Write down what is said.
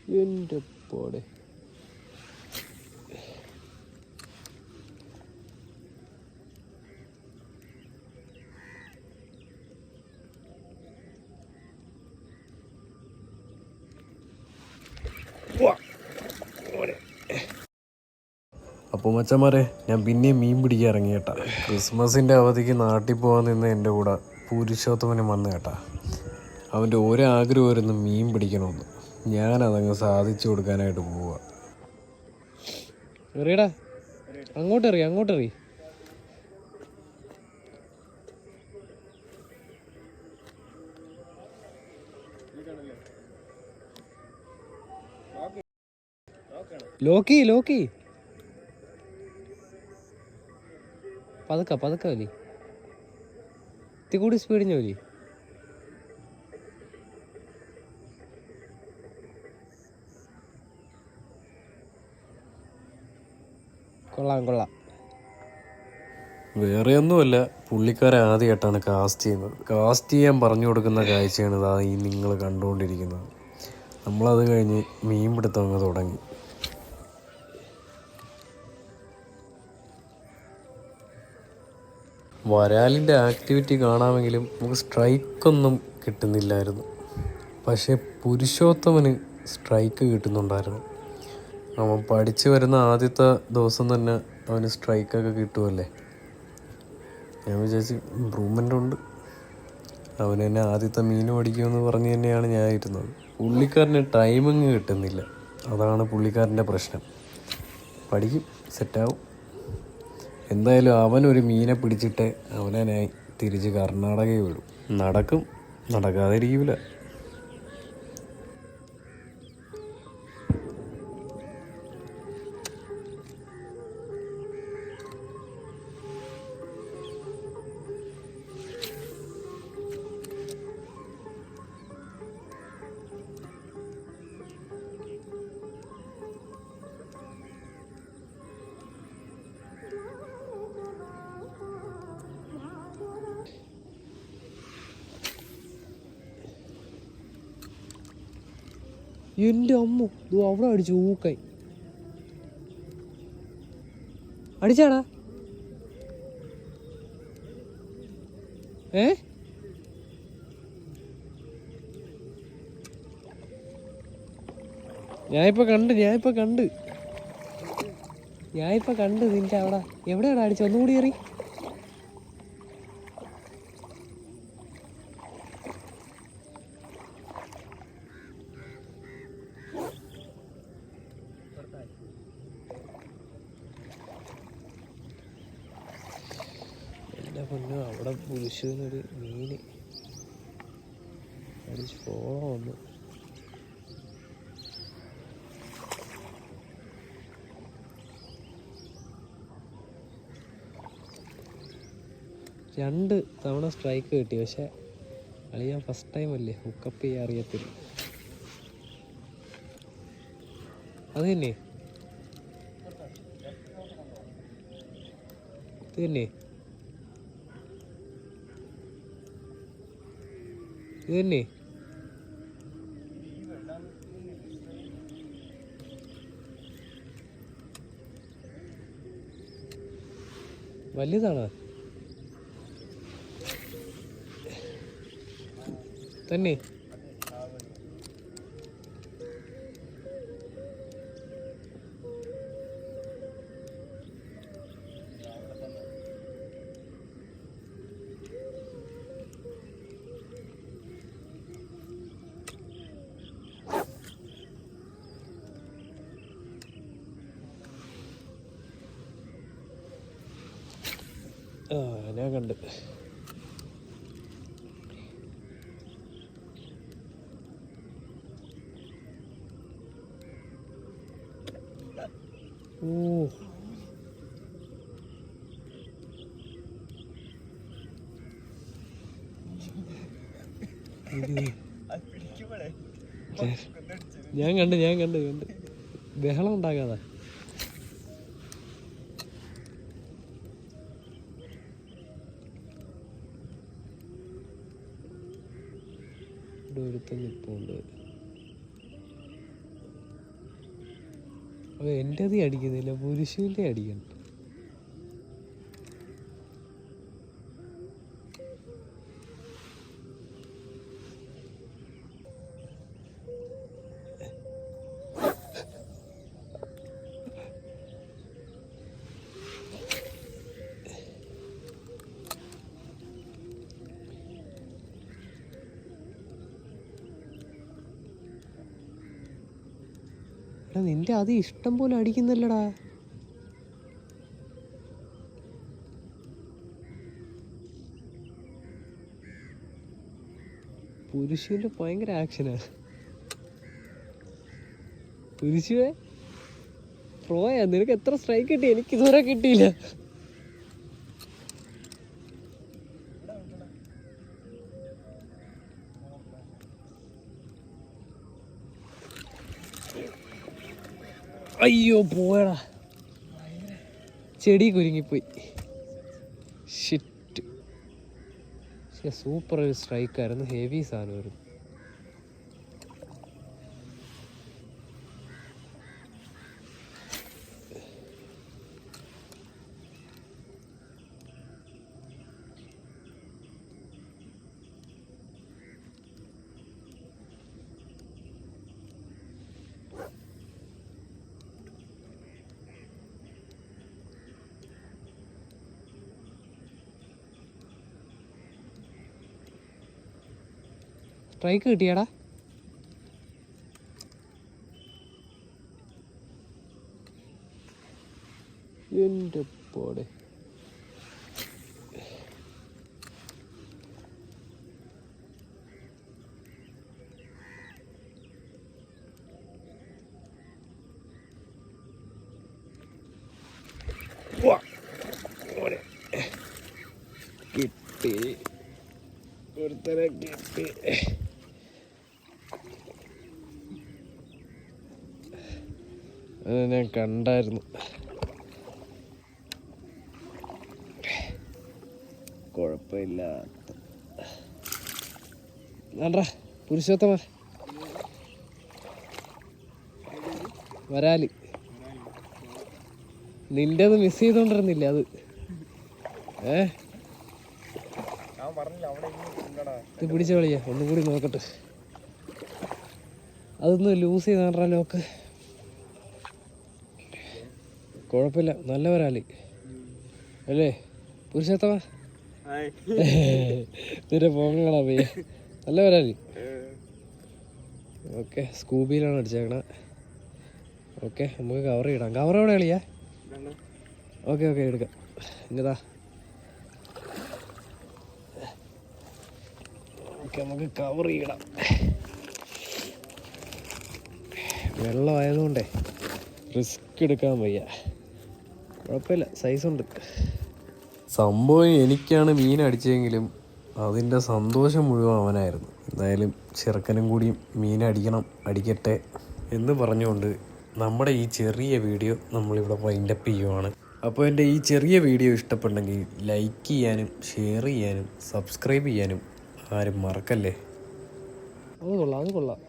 എൻ്റെ പോടെ. അപ്പോൾ മച്ചന്മാരെ, ഞാൻ പിന്നെയും മീൻ പിടിക്കാൻ ഇറങ്ങി കേട്ടാ. ക്രിസ്മസിൻ്റെ അവധിക്ക് നാട്ടിൽ പോകാൻ നിന്ന് എൻ്റെ കൂടെ പുരുഷോത്തമനും വന്നു കേട്ടാ. അവൻ്റെ ഒരാഗ്രഹമായിരുന്നു മീൻ പിടിക്കണമെന്ന്. ഞാനതങ്ങ് സാധിച്ചു കൊടുക്കാനായിട്ട് പോവുക. എറിയടാ, അങ്ങോട്ടെറി. ലോക്കി പതുക്കെ വലി. ഇത്തി കൂടി സ്പീഡിന് വലി. കൊള്ളാം. വേറെ ഒന്നുമല്ല, പുള്ളിക്കാരെ ആദ്യമായിട്ടാണ് കാസ്റ്റ് ചെയ്യുന്നത്. കാസ്റ്റ് ചെയ്യാൻ പറഞ്ഞു കൊടുക്കുന്ന കാഴ്ചയാണ് ഇതാ ഈ നിങ്ങൾ കണ്ടുകൊണ്ടിരിക്കുന്നത്. നമ്മളത് കഴിഞ്ഞ് മീൻ പിടുത്തം അങ്ങ് തുടങ്ങി. വരാലിൻ്റെ ആക്ടിവിറ്റി കാണാമെങ്കിലും നമുക്ക് സ്ട്രൈക്കൊന്നും കിട്ടുന്നില്ലായിരുന്നു. പക്ഷേ പുരുഷോത്തമന് സ്ട്രൈക്ക് കിട്ടുന്നുണ്ടായിരുന്നു. അവൻ പഠിച്ചു വരുന്ന ആദ്യത്തെ ദിവസം തന്നെ അവന് സ്ട്രൈക്കൊക്കെ കിട്ടുമല്ലേ. ഞാൻ വിചാരിച്ച് ഇമ്പ്രൂവ്മെൻ്റ് ഉണ്ട്. അവൻ എന്നെ ആദ്യത്തെ മീൻ പഠിക്കുമെന്ന് പറഞ്ഞ് തന്നെയാണ് ഞാൻ ഇരുന്നത്. പുള്ളിക്കാരന് ടൈമിങ് കിട്ടുന്നില്ല, അതാണ് പുള്ളിക്കാരൻ്റെ പ്രശ്നം. പഠിക്കും, സെറ്റാവും. എന്തായാലും അവനൊരു മീനെ പിടിച്ചിട്ട് അവനെ തിരിച്ച് കർണാടകയിൽ വിടും. നടക്കും, നടക്കാതിരിക്കില്ല. എൻ്റെ അമ്മ, അവിടെ അടിച്ചു ഊക്കായി. അടിച്ചാടാ? ഞാനിപ്പോ കണ്ട് നിന്റെ അവിടെ. എവിടെയാടാ അടിച്ചു? ഒന്നുകൂടി കയറി. എൻ്റെ പൊന്നോ, അവിടെ പുരുഷനൊരു മീന് അടിച്ച് ഫോളോ വന്നു. രണ്ട് തവണ സ്ട്രൈക്ക് കിട്ടി. പക്ഷെ കളിയാൻ ഫസ്റ്റ് ടൈം അല്ലേ, ഹുക്കപ്പ് ചെയ്യാൻ അറിയത്തില്ല. അത് തന്നെ വലുതാണ് തന്നെ. ഞാൻ കണ്ട്. ഞാൻ കണ്ട് ബഹളം ഉണ്ടാകാതെ. ഇവിടെ ഒരുത്തം നിൽപ്പുണ്ട്. എൻ്റെ തീ അടിക്കുന്നില്ല, പുരുഷൻ്റെ അടിക്കണം. നിന്റെ അത് ഇഷ്ടം പോലെ അടിക്കുന്നല്ലടാ. പുരുഷന്റെ ഭയങ്കര ആക്ഷനാ. പുരുഷേ പ്രോയാ, നിനക്ക് എത്ര സ്ട്രൈക്ക് കിട്ടി? എനിക്ക് ഇതുവരെ കിട്ടിയില്ല. അയ്യോ പോയടാ, ചെടി കുരുങ്ങിപ്പോയി. ഷിറ്റ്. സൂപ്പർ ഒരു സ്ട്രൈക്കായിരുന്നു, ഹെവി സാധനമായിരുന്നു. സ്ട്രൈക്ക് കിട്ടിയാടാ? എൻ്റെ പോടെ. കിട്ടി, ഒരുത്തരെ കിട്ടി. അത് ഞാൻ കണ്ടായിരുന്നു. കുഴപ്പമില്ല. വേണ്ടാ പുരുഷോത്തമ, വരാല് നിന്റെ അത് മിസ് ചെയ്തോണ്ടിരുന്നില്ല അത്. ഇത് പിടിച്ച കളിയാ, ഒന്നും കൂടി നോക്കട്ടെ. അതൊന്ന് ലൂസ് ചെയ്താണ്ടാ ലോക്ക്. കുഴപ്പമില്ല, നല്ല വരാല് അല്ലേ പുരുഷോത്തമ? നിന്റെ പോങ്ങളാ പയ്യ, നല്ല വരാല്. ഓക്കെ, സ്കൂബിയിലാണ് അടിച്ചേക്കണ. ഓക്കെ, നമുക്ക് കവർ ഇടാം. കവർ എവിടെ കളിയാ? ഓക്കെ ഓക്കെ, എടുക്കാം. ഇങ്ങതാ. ഓക്കെ, നമുക്ക് കവർ ഇടാം. വെള്ളമായതുകൊണ്ടേ റിസ്ക് എടുക്കാൻ വയ്യ. കുഴപ്പമില്ല, സൈസുണ്ട്. സംഭവം എനിക്കാണ് മീൻ അടിച്ചെങ്കിലും അതിൻ്റെ സന്തോഷം മുഴുവൻ അവനായിരുന്നു. എന്തായാലും ചെറുക്കനും കൂടി മീൻ അടിക്കട്ടെ എന്ന് പറഞ്ഞുകൊണ്ട് നമ്മുടെ ഈ ചെറിയ വീഡിയോ നമ്മളിവിടെ വൈൻഡപ്പ് ചെയ്യുവാണ്. അപ്പോൾ എൻ്റെ ഈ ചെറിയ വീഡിയോ ഇഷ്ടപ്പെട്ടെങ്കിൽ ലൈക്ക് ചെയ്യാനും ഷെയർ ചെയ്യാനും സബ്സ്ക്രൈബ് ചെയ്യാനും ആരും മറക്കല്ലേ. അത് കൊള്ളാം.